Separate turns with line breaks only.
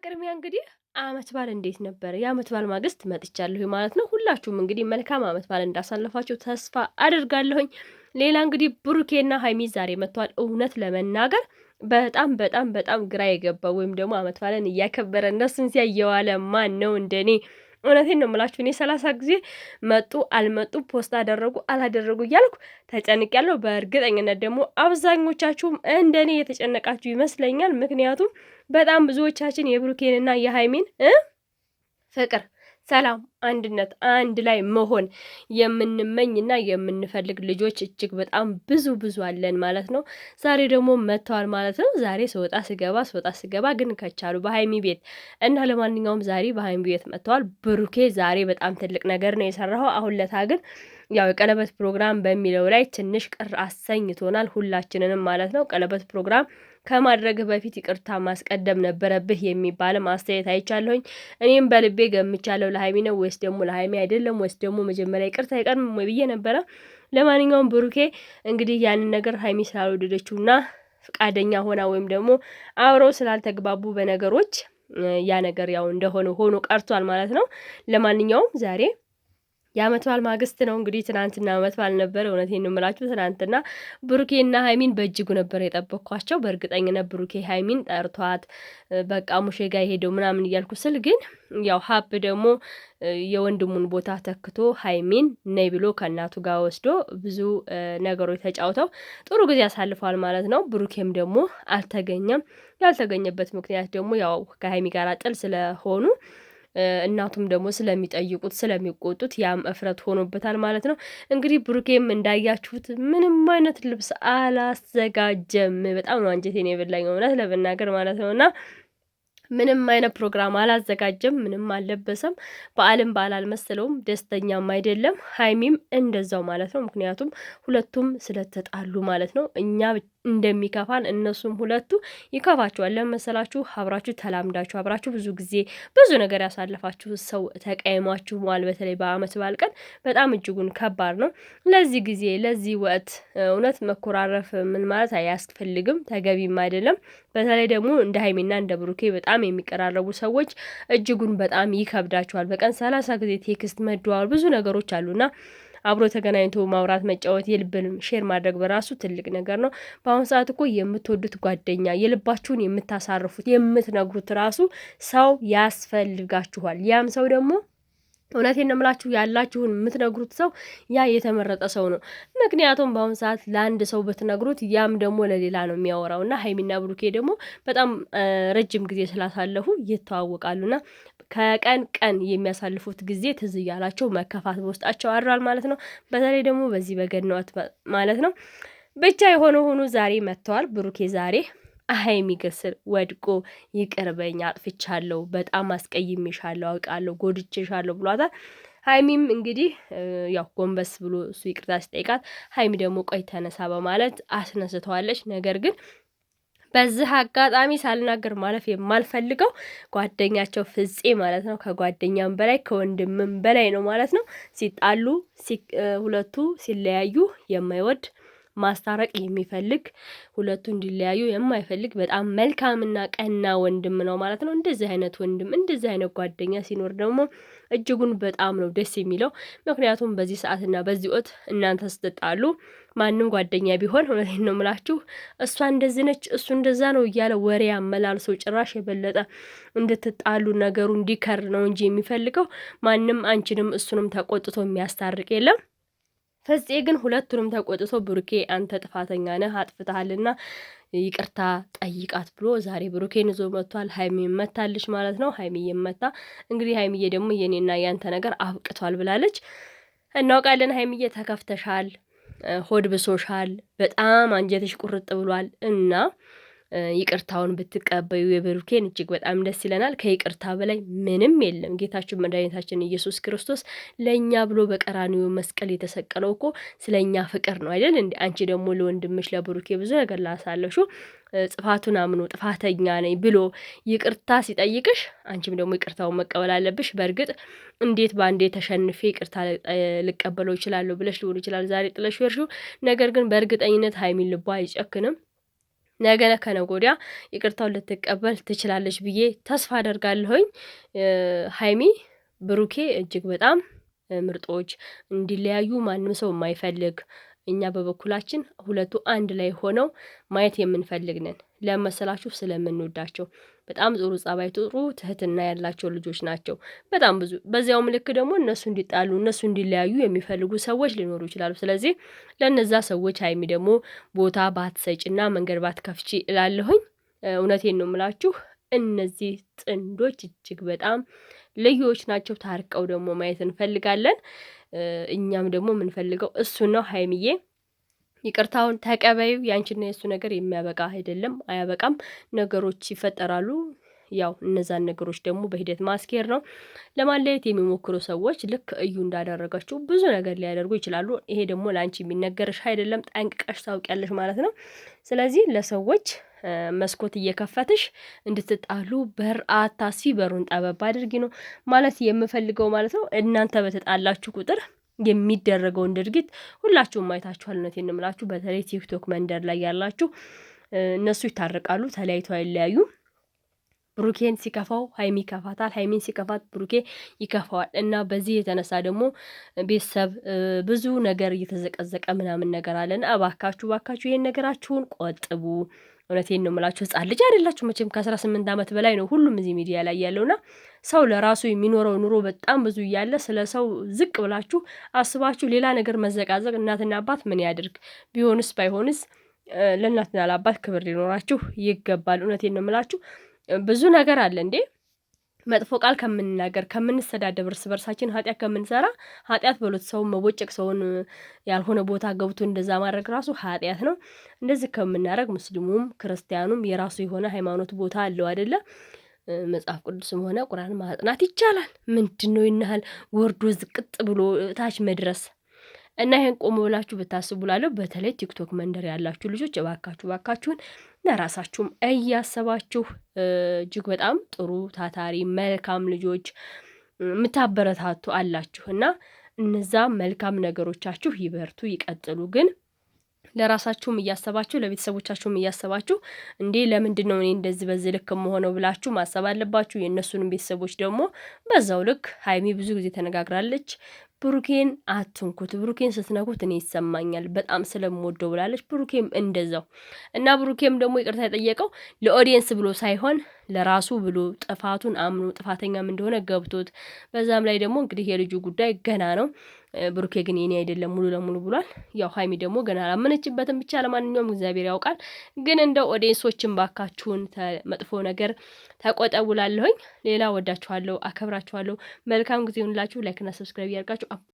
በቅድሚያ እንግዲህ አመት በዓል እንዴት ነበር? የአመት በዓል ማግስት መጥቻለሁ ማለት ነው። ሁላችሁም እንግዲህ መልካም አመት በዓል እንዳሳለፋችሁ ተስፋ አድርጋለሁኝ። ሌላ እንግዲህ ብሩኬና ሀይሚ ዛሬ መጥተዋል። እውነት ለመናገር በጣም ግራ የገባው ወይም ደግሞ አመት በዓልን እያከበረ እነሱን ሲያይ የዋለ ማን ነው እንደኔ? እውነቴን ነው የምላችሁ። እኔ 30 ጊዜ መጡ አልመጡ፣ ፖስት አደረጉ አላደረጉ እያልኩ ተጨንቄያለሁ። በእርግጠኝነት ደግሞ አብዛኞቻችሁም እንደኔ የተጨነቃችሁ ይመስለኛል። ምክንያቱም በጣም ብዙዎቻችን የብሩኬንና የሃይሚን ፍቅር፣ ሰላም፣ አንድነት፣ አንድ ላይ መሆን የምንመኝና የምንፈልግ ልጆች እጅግ በጣም ብዙ አለን ማለት ነው። ዛሬ ደግሞ መጥተዋል ማለት ነው። ዛሬ ስወጣ ስገባ ግን ከቻሉ በሃይሚ ቤት እና ለማንኛውም ዛሬ በሃይሚ ቤት መጥተዋል። ብሩኬ ዛሬ በጣም ትልቅ ነገር ነው የሰራው። አሁን ለታ ግን ያው የቀለበት ፕሮግራም በሚለው ላይ ትንሽ ቅር አሰኝቶናል ሁላችንንም ማለት ነው። ቀለበት ፕሮግራም ከማድረግህ በፊት ይቅርታ ማስቀደም ነበረብህ የሚባልም አስተያየት አይቻለሁኝ። እኔም በልቤ ገምቻለሁ። ለሃይሚ ነው ወይስ ደግሞ ለሃይሚ አይደለም ወይስ ደግሞ መጀመሪያ ይቅርታ አይቀርም ወይ ብዬ ነበረ። ለማንኛውም ብሩኬ እንግዲህ ያንን ነገር ሃይሚ ስላልወደደችውና ፍቃደኛ ሆና ወይም ደግሞ አብረው ስላልተግባቡ በነገሮች ያ ነገር ያው እንደሆነ ሆኖ ቀርቷል ማለት ነው። ለማንኛውም ዛሬ የአመት በዓል ማግስት ነው እንግዲህ። ትናንትና አመት በዓል ነበር። እውነቴን ነው የምላችሁ። ትናንትና ብሩኬና ሃይሚን በእጅጉ ነበር የጠበቅኳቸው። በእርግጠኝነት ብሩኬ ሃይሚን ጠርቷት በቃ ሙሼ ጋር የሄደው ምናምን እያልኩ ስል ግን ያው ሀብ ደግሞ የወንድሙን ቦታ ተክቶ ሃይሚን ነይ ብሎ ከእናቱ ጋር ወስዶ ብዙ ነገሮች ተጫውተው ጥሩ ጊዜ አሳልፈዋል ማለት ነው። ብሩኬም ደግሞ አልተገኘም። ያልተገኘበት ምክንያት ደግሞ ያው ከሃይሚ ጋር ጥል ስለሆኑ እናቱም ደግሞ ስለሚጠይቁት ስለሚቆጡት ያም እፍረት ሆኖበታል ማለት ነው። እንግዲህ ብሩኬም እንዳያችሁት ምንም አይነት ልብስ አላዘጋጀም። በጣም ነው አንጀቴን የበላኝ እውነት ለመናገር ማለት ነውና ምንም አይነት ፕሮግራም አላዘጋጀም። ምንም አልለበሰም። በዓል አልመሰለውም። ደስተኛም አይደለም። ሃይሚም እንደዛው ማለት ነው። ምክንያቱም ሁለቱም ስለተጣሉ ማለት ነው። እኛ እንደሚከፋን እነሱም ሁለቱ ይከፋቸዋል። ለመሰላችሁ አብራችሁ ተላምዳችሁ አብራችሁ ብዙ ጊዜ ብዙ ነገር ያሳለፋችሁ ሰው ተቀይሟችሁ መዋል በተለይ በአመት በዓል ቀን በጣም እጅጉን ከባድ ነው። ለዚህ ጊዜ ለዚህ ወቅት እውነት መኮራረፍ ምን ማለት አያስፈልግም፣ ተገቢም አይደለም። በተለይ ደግሞ እንደ ሃይሚና እንደ ብሩኬ በጣም የሚቀራረቡ ሰዎች እጅጉን በጣም ይከብዳቸዋል። በቀን 30 ጊዜ ቴክስት መደዋወል ብዙ ነገሮች አሉና አብሮ ተገናኝቶ ማውራት፣ መጫወት፣ የልብንም ሼር ማድረግ በራሱ ትልቅ ነገር ነው። በአሁኑ ሰዓት እኮ የምትወዱት ጓደኛ፣ የልባችሁን የምታሳርፉት የምትነግሩት ራሱ ሰው ያስፈልጋችኋል። ያም ሰው ደግሞ እውነቴን ነው የምላችሁ ያላችሁን የምትነግሩት ሰው ያ የተመረጠ ሰው ነው። ምክንያቱም በአሁኑ ሰዓት ለአንድ ሰው ብትነግሩት ያም ደግሞ ለሌላ ነው የሚያወራው እና ሃይሚና ብሩኬ ደግሞ በጣም ረጅም ጊዜ ስላሳለፉ ይተዋወቃሉና ከቀን ቀን የሚያሳልፉት ጊዜ ትዝ እያላቸው መከፋት በውስጣቸው አድሯል ማለት ነው። በተለይ ደግሞ በዚህ በገናት ማለት ነው። ብቻ የሆነ ሆኖ ዛሬ መጥተዋል። ብሩኬ ዛሬ ሃይሚ ግስር ወድቆ ይቅርበኝ፣ አጥፍቻለሁ፣ በጣም አስቀይሜሻለሁ፣ አውቃለሁ፣ ጎድቼሻለሁ ብሏታል። ሃይሚም እንግዲህ ያው ጎንበስ ብሎ እሱ ይቅርታ ሲጠይቃት ሃይሚ ደግሞ ቆይ ተነሳ በማለት አስነስተዋለች። ነገር ግን በዚህ አጋጣሚ ሳልናገር ማለፍ የማልፈልገው ጓደኛቸው ፍፄ ማለት ነው ከጓደኛም በላይ ከወንድምም በላይ ነው ማለት ነው። ሲጣሉ ሁለቱ ሲለያዩ የማይወድ ማስታረቅ የሚፈልግ ሁለቱ እንዲለያዩ የማይፈልግ በጣም መልካምና ቀና ወንድም ነው ማለት ነው። እንደዚህ አይነት ወንድም እንደዚህ አይነት ጓደኛ ሲኖር ደግሞ እጅጉን በጣም ነው ደስ የሚለው። ምክንያቱም በዚህ ሰዓትና በዚህ ወቅት እናንተ ስትጣሉ ማንም ጓደኛ ቢሆን እውነቴን ነው የምላችሁ እሷ እንደዚህ ነች እሱ እንደዛ ነው እያለ ወሬ አመላልሶ ጭራሽ የበለጠ እንድትጣሉ ነገሩ እንዲከር ነው እንጂ የሚፈልገው ማንም አንቺንም እሱንም ተቆጥቶ የሚያስታርቅ የለም። ፍፄ ግን ሁለቱንም ተቆጥቶ ብሩኬ አንተ ጥፋተኛ ነህ አጥፍተሃልና ይቅርታ ጠይቃት ብሎ ዛሬ ብሩኬን ይዞ መጥቷል። ሃይሚ መታለች ማለት ነው። ሃይሚ መታ እንግዲህ ሃይሚዬ ደግሞ የኔና ያንተ ነገር አብቅቷል ብላለች። እናውቃለን ሃይሚዬ ተከፍተሻል፣ ሆድ ብሶሻል፣ በጣም አንጀትሽ ቁርጥ ብሏል እና ይቅርታውን ብትቀበዩ የብሩኬን እጅግ በጣም ደስ ይለናል። ከይቅርታ በላይ ምንም የለም። ጌታችን መድኃኒታችን ኢየሱስ ክርስቶስ ለእኛ ብሎ በቀራንዮ መስቀል የተሰቀለው እኮ ስለኛ ፍቅር ነው አይደል እንዴ? አንቺ ደግሞ ለወንድምሽ ለብሩኬ ብዙ ነገር ላሳለሹ ጥፋቱን አምኖ ጥፋተኛ ነኝ ብሎ ይቅርታ ሲጠይቅሽ አንቺም ደግሞ ይቅርታውን መቀበል አለብሽ። በእርግጥ እንዴት ባንዴ ተሸንፌ ይቅርታ ልቀበለው ይችላል ብለሽ ሊሆን ይችላል ዛሬ ጥለሽ ወርሹ። ነገር ግን በእርግጠኝነት ሃይሚን ልቧ አይጨክንም። ነገ ከነገ ወዲያ ይቅርታውን ልትቀበል ትችላለች ብዬ ተስፋ አደርጋለሁኝ። ሀይሚ ብሩኬ እጅግ በጣም ምርጦች፣ እንዲለያዩ ማንም ሰው የማይፈልግ እኛ በበኩላችን ሁለቱ አንድ ላይ ሆነው ማየት የምንፈልግ ነን። ለመሰላችሁ ስለምንወዳቸው በጣም ጥሩ ጸባይ፣ ጥሩ ትህትና ያላቸው ልጆች ናቸው። በጣም ብዙ በዚያውም ልክ ደግሞ እነሱ እንዲጣሉ እነሱ እንዲለያዩ የሚፈልጉ ሰዎች ሊኖሩ ይችላሉ። ስለዚህ ለነዛ ሰዎች ሀይሚ ደግሞ ቦታ ባትሰጭና መንገድ ባትከፍቺ እላለሁኝ። እውነቴን ነው የምላችሁ። እነዚህ ጥንዶች እጅግ በጣም ልዩዎች ናቸው። ታርቀው ደግሞ ማየት እንፈልጋለን። እኛም ደግሞ የምንፈልገው እሱን ነው። ሀይሚዬ ይቅርታውን ተቀበዩ። ያንቺና የእሱ ነገር የሚያበቃ አይደለም፣ አያበቃም። ነገሮች ይፈጠራሉ። ያው እነዛን ነገሮች ደግሞ በሂደት ማስኬር ነው። ለማለየት የሚሞክሩ ሰዎች ልክ እዩ እንዳደረገችው ብዙ ነገር ሊያደርጉ ይችላሉ። ይሄ ደግሞ ለአንቺ የሚነገርሽ አይደለም፣ ጠንቅቀሽ ታውቂያለሽ ማለት ነው። ስለዚህ ለሰዎች መስኮት እየከፈትሽ እንድትጣሉ በር አታስፊ፣ በሩን ጠበብ አድርጊ ነው ማለት የምፈልገው ማለት ነው። እናንተ በተጣላችሁ ቁጥር የሚደረገውን ድርጊት ሁላችሁም አይታችኋል። እውነቴን ነው የምላችሁ። በተለይ ቲክቶክ መንደር ላይ ያላችሁ እነሱ ይታረቃሉ፣ ተለያይተው አይለያዩም። ብሩኬን ሲከፋው ሀይሚ ይከፋታል፣ ሀይሚን ሲከፋት ብሩኬ ይከፋዋል። እና በዚህ የተነሳ ደግሞ ቤተሰብ ብዙ ነገር እየተዘቀዘቀ ምናምን ነገር አለና እባካችሁ እባካችሁ ይሄን ነገራችሁን ቆጥቡ። እውነቴን ነው የምላችሁ። ህጻን ልጅ አይደላችሁ መቼም ከ18 ዓመት በላይ ነው ሁሉም እዚህ ሚዲያ ላይ ያለውና ሰው ለራሱ የሚኖረው ኑሮ በጣም ብዙ እያለ ስለ ሰው ዝቅ ብላችሁ አስባችሁ ሌላ ነገር መዘቃዘቅ እናትና አባት ምን ያድርግ? ቢሆንስ ባይሆንስ ለእናትና ለአባት ክብር ሊኖራችሁ ይገባል። እውነቴን ነው የምላችሁ። ብዙ ነገር አለ እንዴ መጥፎ ቃል ከምንናገር ከምንሰዳደብ እርስ በርሳችን ኃጢአት ከምንሰራ ኃጢአት በሎት ሰውን መቦጨቅ ሰውን ያልሆነ ቦታ ገብቶ እንደዛ ማድረግ ራሱ ኃጢአት ነው። እንደዚህ ከምናደርግ ሙስሊሙም ክርስቲያኑም የራሱ የሆነ ሃይማኖት ቦታ አለው አይደለ? መጽሐፍ ቅዱስም ሆነ ቁርአን ማጥናት ይቻላል። ምንድነው ይናል ወርዶ ዝቅጥ ብሎ ታች መድረስ? እና ይሄን ቆም ብላችሁ ብታስቡ ላለሁ። በተለይ ቲክቶክ መንደር ያላችሁ ልጆች እባካችሁን ለራሳችሁም እያሰባችሁ እጅግ በጣም ጥሩ ታታሪ መልካም ልጆች የምታበረታቱ አላችሁ እና እነዛ መልካም ነገሮቻችሁ ይበርቱ ይቀጥሉ። ግን ለራሳችሁም እያሰባችሁ ለቤተሰቦቻችሁም እያሰባችሁ እንዴ ለምንድን ነው እኔ እንደዚህ በዚህ ልክ መሆነው ብላችሁ ማሰብ አለባችሁ። የእነሱንም ቤተሰቦች ደግሞ በዛው ልክ ሀይሚ ብዙ ጊዜ ተነጋግራለች። ብሩኬን አትንኩት፣ ብሩኬን ስትነኩት እኔ ይሰማኛል በጣም ስለምወደው ብላለች። ብሩኬም እንደዛው እና ብሩኬም ደግሞ ይቅርታ የጠየቀው ለኦዲየንስ ብሎ ሳይሆን ለራሱ ብሎ ጥፋቱን አምኖ ጥፋተኛም እንደሆነ ገብቶት፣ በዛም ላይ ደግሞ እንግዲህ የልጁ ጉዳይ ገና ነው። ብሩኬ ግን የኔ አይደለም ሙሉ ለሙሉ ብሏል። ያው ሀይሚ ደግሞ ገና አላመነችበትም። ብቻ ለማንኛውም እግዚአብሔር ያውቃል። ግን እንደ ኦዲየንሶችን ባካችሁን መጥፎ ነገር ተቆጠቡላለሁኝ። ሌላ ወዳችኋለሁ፣ አከብራችኋለሁ። መልካም ጊዜ ይሁንላችሁ። ላይክና ሰብስክራይብ ያርጋችሁ።